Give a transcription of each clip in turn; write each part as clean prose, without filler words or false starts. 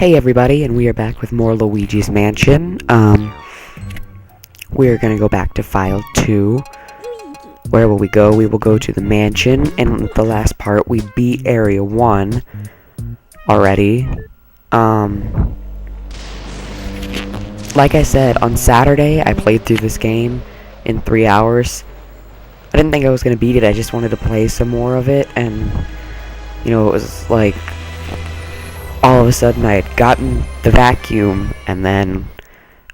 Hey everybody, and we are back with more Luigi's Mansion. We're gonna go back to file 2. Where will we go? We will go to the mansion, and the last part, we beat area 1 already. Like I said, on Saturday, I played through this game in 3 hours. I didn't think I was gonna beat it, I just wanted to play some more of it, and, you know, it was like, all of a sudden I had gotten the vacuum, and then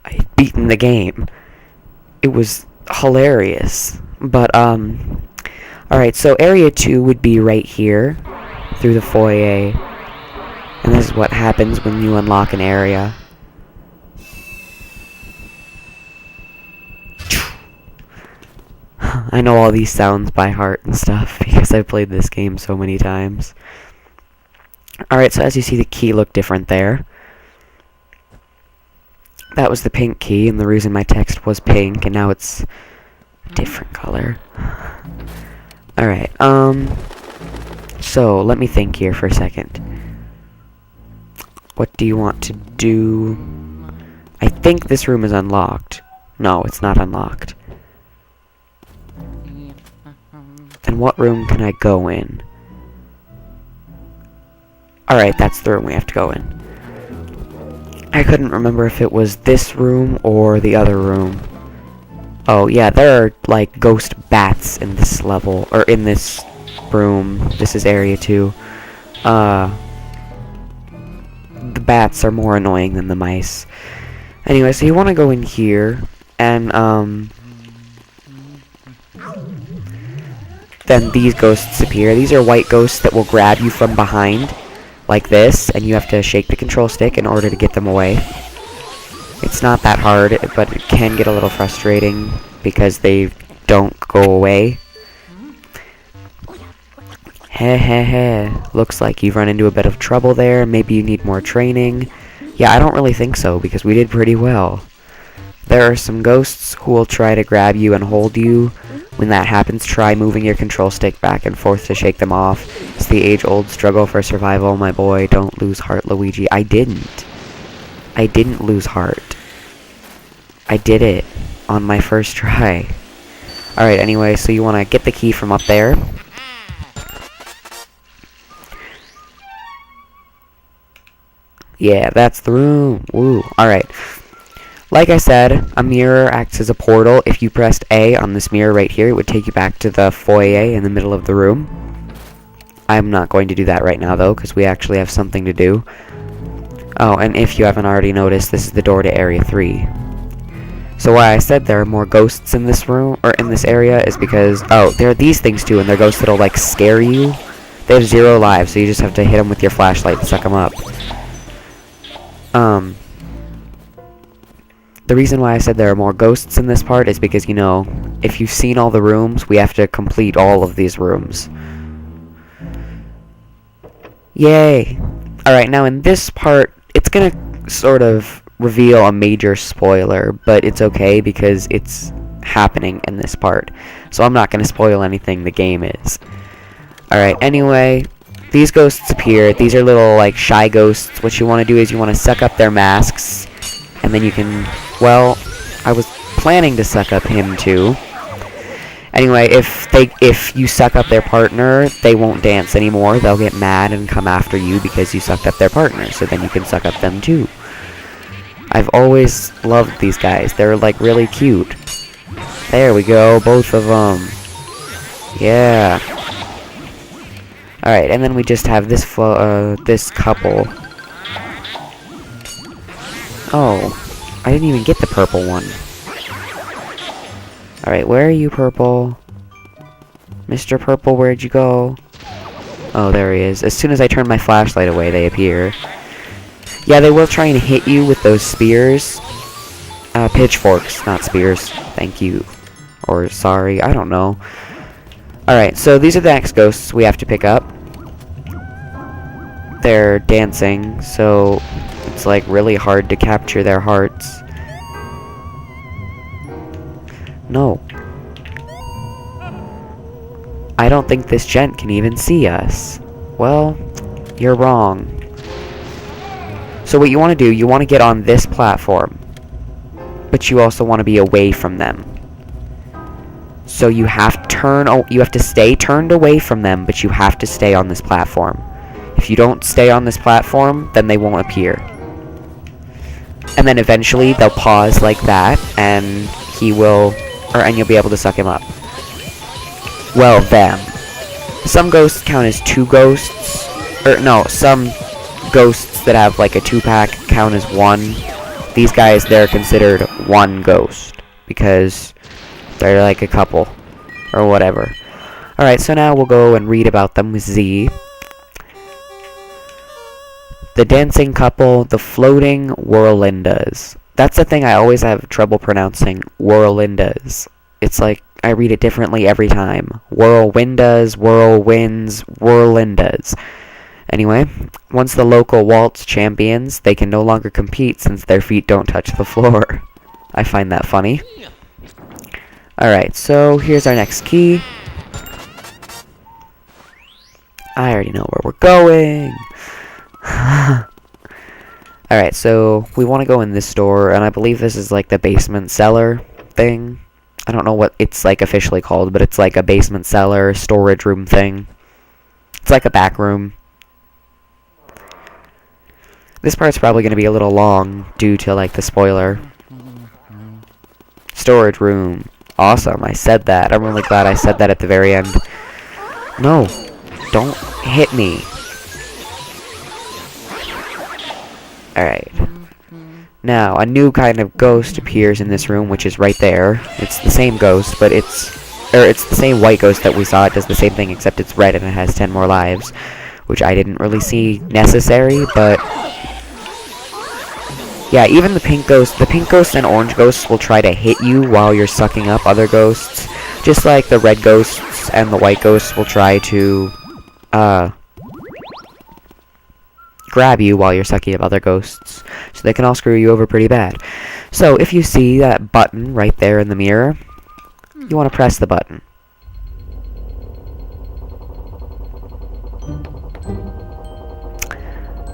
I had beaten the game. It was hilarious. But, alright, so area 2 would be right here, through the foyer. And this is what happens when you unlock an area. I know all these sounds by heart and stuff, because I've played this game so many times. Alright, so as you see, the key looked different there. That was the pink key, and the reason my text was pink, and now it's a different color. Alright, so, let me think here for a second. What do you want to do? I think this room is unlocked. No, it's not unlocked. Then what room can I go in? Alright, that's the room we have to go in. I couldn't remember if it was this room or the other room. Oh, yeah, there are, like, ghost bats in this level, or in this room. This is area 2. The bats are more annoying than the mice. Anyway, so you want to go in here, and, then these ghosts appear. These are white ghosts that will grab you from behind, like this, and you have to shake the control stick in order to get them away. It's not that hard, but it can get a little frustrating because they don't go away. Heh heh heh. Looks like you've run into a bit of trouble there. Maybe you need more training. Yeah, I don't really think so, because we did pretty well. There are some ghosts who will try to grab you and hold you. When that happens, try moving your control stick back and forth to shake them off. It's the age-old struggle for survival, my boy. Don't lose heart, Luigi. I didn't. I didn't lose heart. I did it on my first try. Alright, anyway, so you want to get the key from up there. Yeah, that's the room. Woo. Alright. Like I said, a mirror acts as a portal. If you pressed A on this mirror right here, it would take you back to the foyer in the middle of the room. I'm not going to do that right now, though, because we actually have something to do. Oh, and if you haven't already noticed, this is the door to Area 3. So why I said there are more ghosts in this room, or in this area, is because, oh, there are these things too, and they're ghosts that'll, like, scare you. They have 0 lives, so you just have to hit them with your flashlight and suck them up. The reason why I said there are more ghosts in this part is because, you know, if you've seen all the rooms, we have to complete all of these rooms. Yay! Alright, now in this part, it's gonna sort of reveal a major spoiler, but it's okay because it's happening in this part. So I'm not gonna spoil anything the game is. Alright, anyway, these ghosts appear. These are little, like, shy ghosts. What you want to do is you want to suck up their masks, and then you can... Well, I was planning to suck up him too. Anyway, if you suck up their partner, they won't dance anymore. They'll get mad and come after you because you sucked up their partner. So then you can suck up them too. I've always loved these guys. They're like really cute. There we go, both of them. Yeah. All right, and then we just have this this couple. Oh. I didn't even get the purple one. Alright, where are you, Purple? Mr. Purple, where'd you go? Oh, there he is. As soon as I turn my flashlight away, they appear. Yeah, they will try and hit you with those spears. Pitchforks, not spears. Thank you. Or sorry, I don't know. Alright, so these are the next ghosts we have to pick up. They're dancing, so... it's like really hard to capture their hearts. No. I don't think this gent can even see us. Well, you're wrong. So what you want to do, you want to get on this platform, but you also want to be away from them. So you have to stay turned away from them, but you have to stay on this platform. If you don't stay on this platform, then they won't appear. And then eventually they'll pause like that, and and you'll be able to suck him up. Well, them. Some ghosts count as 2 ghosts. Or no, some ghosts that have like a 2-pack count as 1. These guys, they're considered 1 ghost because they're like a couple or whatever. Alright, so now we'll go and read about them with Z. The dancing couple, the floating whirlindas. That's the thing I always have trouble pronouncing. Whirlindas. It's like I read it differently every time. Whirlwindas, whirlwinds, whirlindas. Anyway, once the local waltz champions, they can no longer compete since their feet don't touch the floor. I find that funny. Alright, so here's our next key. I already know where we're going. Alright, so we want to go in this door, and I believe this is like the basement cellar thing. I don't know what it's like officially called, but it's like a basement cellar storage room thing. It's like a back room. This part's probably going to be a little long due to like the spoiler. Storage room. Awesome, I said that. I'm really glad I said that at the very end. No, don't hit me. Alright. Now, a new kind of ghost appears in this room, which is right there. It's the same ghost, but it's the same white ghost that we saw. It does the same thing, except it's red and it has 10 more lives, which I didn't really see necessary, but yeah, even the pink ghosts and orange ghosts will try to hit you while you're sucking up other ghosts, just like the red ghosts and the white ghosts will try to grab you while you're sucking up other ghosts, so they can all screw you over pretty bad. So if you see that button right there in the mirror, you want to press the button.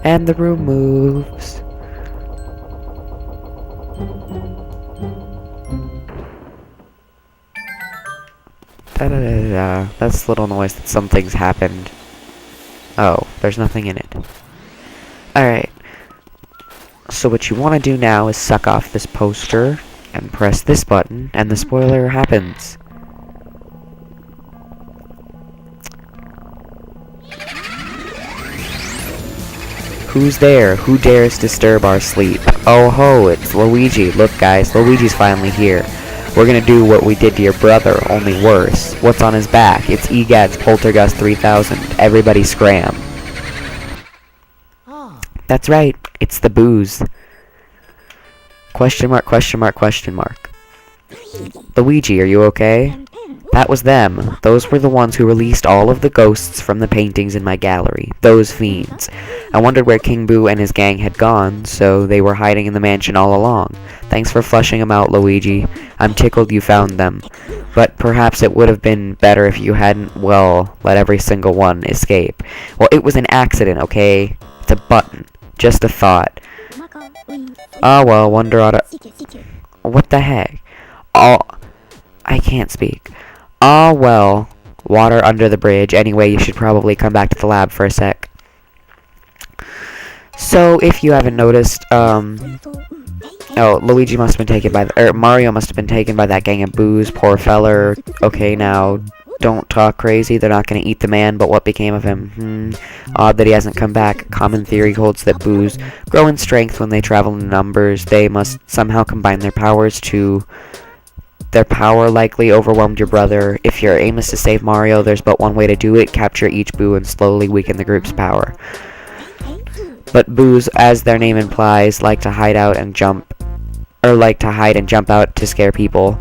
And the room moves. Da-da-da-da. That's the little noise that something's happened. Oh, there's nothing in it. Alright. So what you want to do now is suck off this poster and press this button, and the spoiler happens. Who's there? Who dares disturb our sleep? Oh ho, it's Luigi. Look guys, Luigi's finally here. We're gonna do what we did to your brother, only worse. What's on his back? It's EGAD's Poltergust 3000. Everybody scram. That's right, it's the booze. Question mark, question mark, question mark. Luigi, are you okay? That was them. Those were the ones who released all of the ghosts from the paintings in my gallery. Those fiends. I wondered where King Boo and his gang had gone, so they were hiding in the mansion all along. Thanks for flushing them out, Luigi. I'm tickled you found them. But perhaps it would have been better if you hadn't, well, let every single one escape. Well, it was an accident, okay? It's a button. Just a thought. Ah, well, wonder oughta... What the heck? I can't speak. Ah, well, water under the bridge. Anyway, you should probably come back to the lab for a sec. So, if you haven't noticed, oh, Luigi must have been taken by Mario must have been taken by that gang of boos. Poor feller. Okay, now, don't talk crazy. They're not gonna eat the man, but what became of him? Odd that he hasn't come back. Common theory holds that boos grow in strength when they travel in numbers. They must somehow combine their powers to... Their power likely overwhelmed your brother. If your aim is to save Mario, there's but one way to do it. Capture each boo and slowly weaken the group's power. But boos, as their name implies, like to hide and jump out to scare people.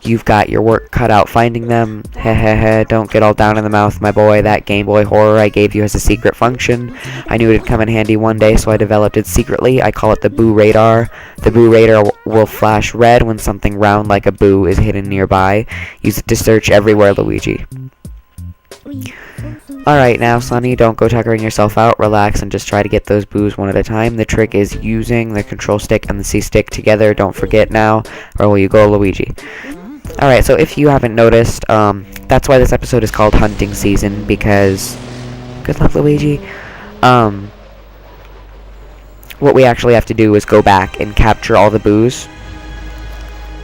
You've got your work cut out finding them. Hehehe, don't get all down in the mouth, my boy. That Game Boy horror I gave you has a secret function. I knew it'd come in handy one day, so I developed it secretly. I call it the Boo Radar. The Boo Radar will flash red when something round like a boo is hidden nearby. Use it to search everywhere, Luigi. Alright, now, Sonny, don't go tuckering yourself out. Relax and just try to get those boos one at a time. The trick is using the control stick and the C stick together. Don't forget now, or will you go, Luigi? Alright, so if you haven't noticed, that's why this episode is called Hunting Season, because... Good luck, Luigi. What we actually have to do is go back and capture all the boos.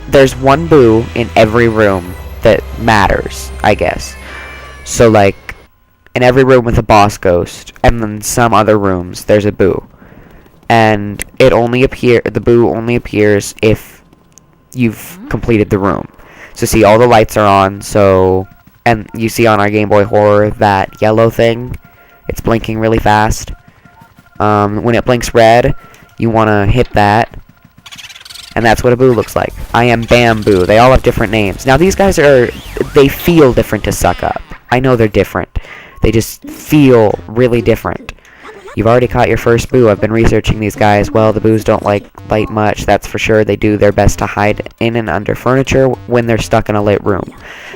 There's one boo in every room that matters, I guess. So, like, in every room with a boss ghost, and then some other rooms, there's a boo. And the boo only appears if you've completed the room. So see, all the lights are on, and you see on our Game Boy Horror that yellow thing, it's blinking really fast. When it blinks red, you want to hit that, and that's what a boo looks like. I am Bamboo. They all have different names. Now, these guys they feel different to suck up. I know they're different. They just feel really different. You've already caught your first boo. I've been researching these guys. Well, the boos don't like light much, that's for sure. They do their best to hide in and under furniture when they're stuck in a lit room.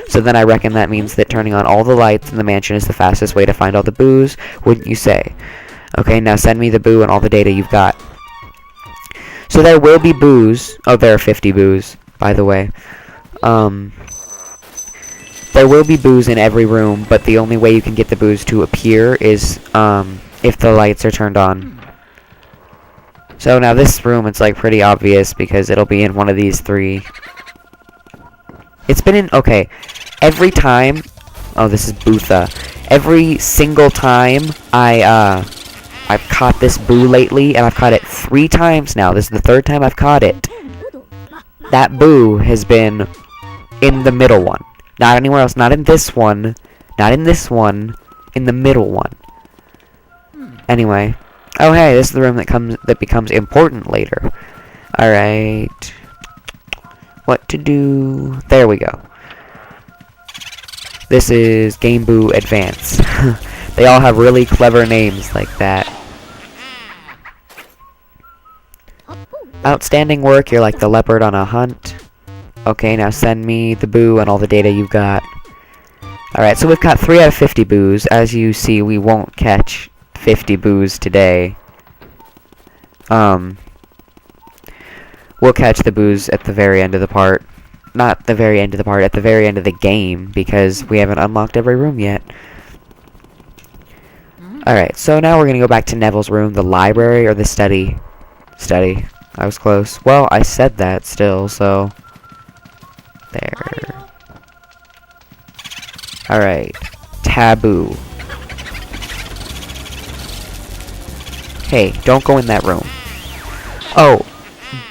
So then I reckon that means that turning on all the lights in the mansion is the fastest way to find all the boos, wouldn't you say? Okay, now send me the boo and all the data you've got. So there will be boos. Oh, there are 50 boos, by the way. There will be boos in every room, but the only way you can get the boos to appear is if the lights are turned on. So now this room, it's like pretty obvious because it'll be in one of these three. It's been in, okay, every time, oh, this is Bootha. Every single time I've caught this boo lately, and I've caught it 3 times now. This is the 3rd time I've caught it. That boo has been in the middle one. Not anywhere else. Not in this one. Not in this one. In the middle one. Anyway. Oh, hey, this is the room that becomes important later. Alright. What to do? There we go. This is Game Boo Advance. They all have really clever names like that. Outstanding work. You're like the leopard on a hunt. Okay, now send me the boo and all the data you've got. Alright, so we've got 3 out of 50 boos. As you see, we won't catch 50 boos today. We'll catch the boos at the very end of the part. Not the very end of the part, at the very end of the game, because we haven't unlocked every room yet. Alright, so now we're gonna go back to Neville's room, the library, or the study. Study. I was close. Well, I said that still, so... There. Alright. Taboo. Hey, don't go in that room. Oh,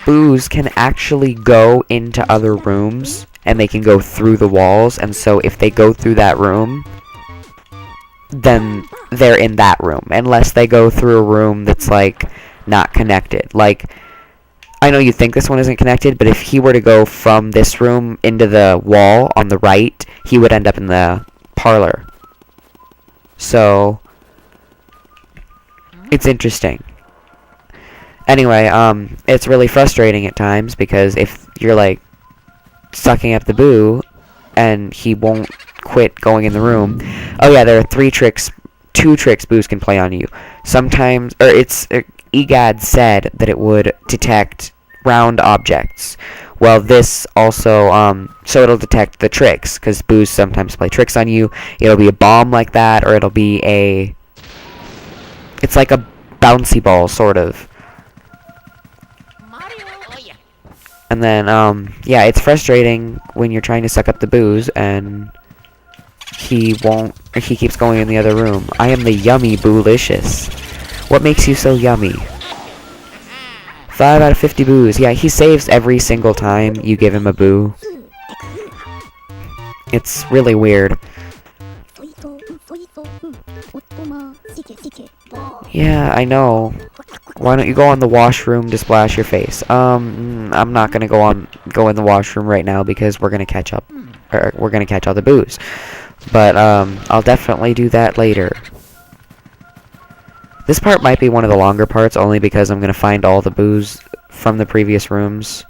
boos can actually go into other rooms, and they can go through the walls, and so if they go through that room, then they're in that room, unless they go through a room that's, like, not connected. Like, I know you think this one isn't connected, but if he were to go from this room into the wall on the right, he would end up in the parlor. So, it's interesting. Anyway, it's really frustrating at times, because if you're, like, sucking up the boo, and he won't quit going in the room. Oh yeah, there are 2 tricks boos can play on you. Sometimes, or EGAD said that it would detect round objects. Well, this also, so it'll detect the tricks, because boos sometimes play tricks on you. It'll be a bomb like that, or it'll be it's like a bouncy ball, sort of. And then, yeah, it's frustrating when you're trying to suck up the boos, and he keeps going in the other room. I am the yummy boolicious. What makes you so yummy? 5 out of 50 boos. Yeah, he saves every single time you give him a boo. It's really weird. Yeah, I know. Why don't you go on the washroom to splash your face? I'm not gonna go in the washroom right now because we're gonna catch up. Or we're gonna catch all the boos. But I'll definitely do that later. This part might be one of the longer parts, only because I'm gonna find all the boos from the previous rooms.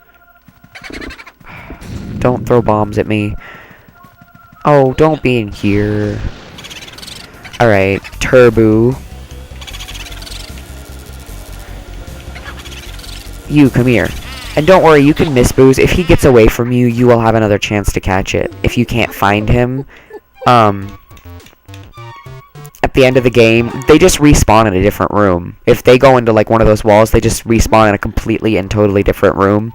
Don't throw bombs at me. Oh, don't be in here. Alright, Turbo. You, come here. And don't worry, you can miss Boo's. If he gets away from you, you will have another chance to catch it. If you can't find him, at the end of the game, they just respawn in a different room. If they go into, like, one of those walls, they just respawn in a completely and totally different room.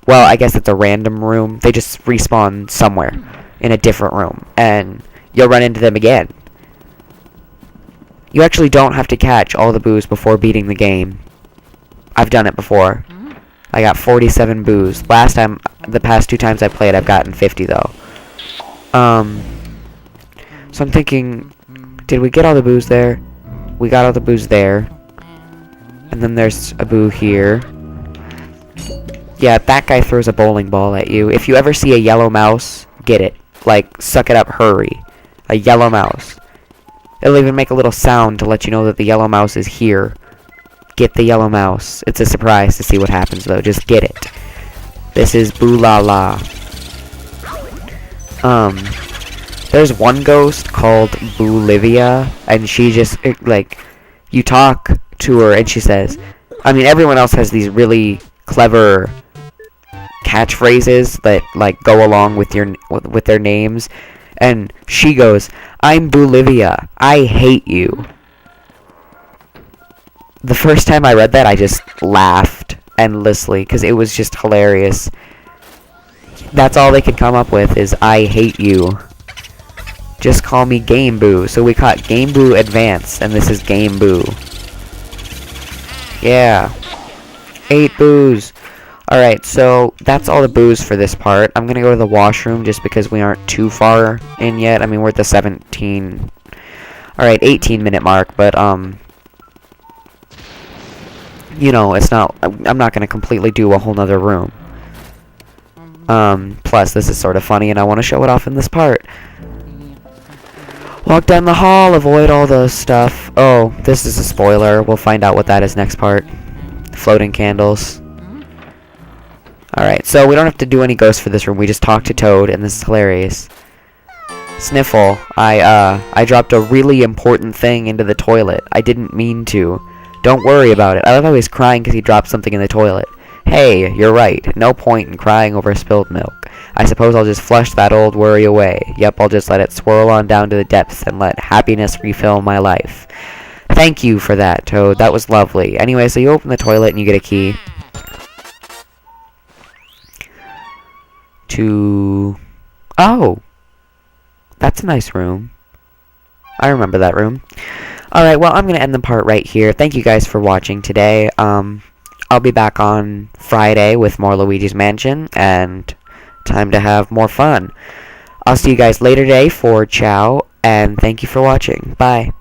Well, I guess it's a random room. They just respawn somewhere in a different room, and you'll run into them again. You actually don't have to catch all the Boos before beating the game. I've done it before. I got 47 Boos. The past 2 times I played, I've gotten 50 though. So I'm thinking, did we get all the Boos there? We got all the Boos there. And then there's a Boo here. Yeah, that guy throws a bowling ball at you. If you ever see a yellow mouse, get it. Like, suck it up, hurry. A yellow mouse. It'll even make a little sound to let you know that the yellow mouse is here. Get the yellow mouse. It's a surprise to see what happens, though. Just get it. This is Boo La La. There's one ghost called Boolivia, and she just, like, you talk to her, and she says, I mean, everyone else has these really clever catchphrases that, like, go along with with their names, and she goes, I'm Boolivia. I hate you. The first time I read that, I just laughed endlessly, because it was just hilarious. That's all they could come up with, is I hate you. Just call me Game Boo. So we caught Game Boo Advance, and this is Game Boo. Yeah. 8 Boos. Alright, so that's all the Boos for this part. I'm gonna go to the washroom just because we aren't too far in yet. I mean, we're at the 17... Alright, 18-minute mark, but, you know, it's not... I'm not gonna completely do a whole nother room. Plus, this is sort of funny, and I want to show it off in this part. Walk down the hall, avoid all the stuff. Oh, this is a spoiler. We'll find out what that is next part. Floating candles. Alright, so we don't have to do any ghosts for this room. We just talk to Toad, and this is hilarious. Sniffle. I dropped a really important thing into the toilet. I didn't mean to. Don't worry about it. I love how he's crying because he dropped something in the toilet. Hey, you're right. No point in crying over spilled milk. I suppose I'll just flush that old worry away. Yep, I'll just let it swirl on down to the depths and let happiness refill my life. Thank you for that, Toad. That was lovely. Anyway, so you open the toilet and you get a key. Oh! That's a nice room. I remember that room. Alright, well, I'm going to end the part right here. Thank you guys for watching today. I'll be back on Friday with more Luigi's Mansion, and time to have more fun. I'll see you guys later today for ciao, and thank you for watching. Bye.